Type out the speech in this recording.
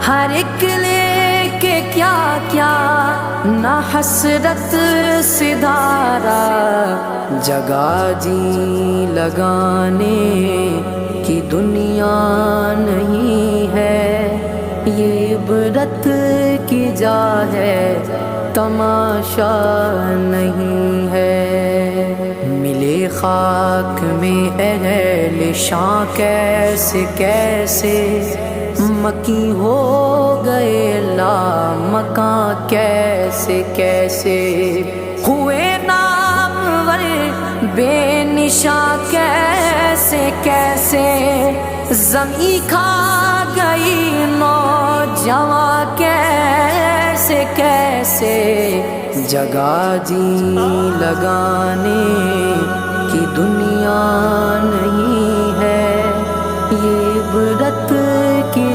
ہر ایک لے کے کیا کیا نہ حسرت سے دھارا، جگہ جی لگانے کی دنیا نہیں ہے، یہ عبرت کی جا ہے تماشا نہیں ہے۔ ملے خاک میں اہل شاں کیسے کیسے، مکی ہو گئے لامکاں کیسے کیسے، ہوئے نامور بے نشاں کیسے کیسے، زمین کھا گئی نوجواں کیسے کیسے، جگہ جی لگانے کی دنیا نہیں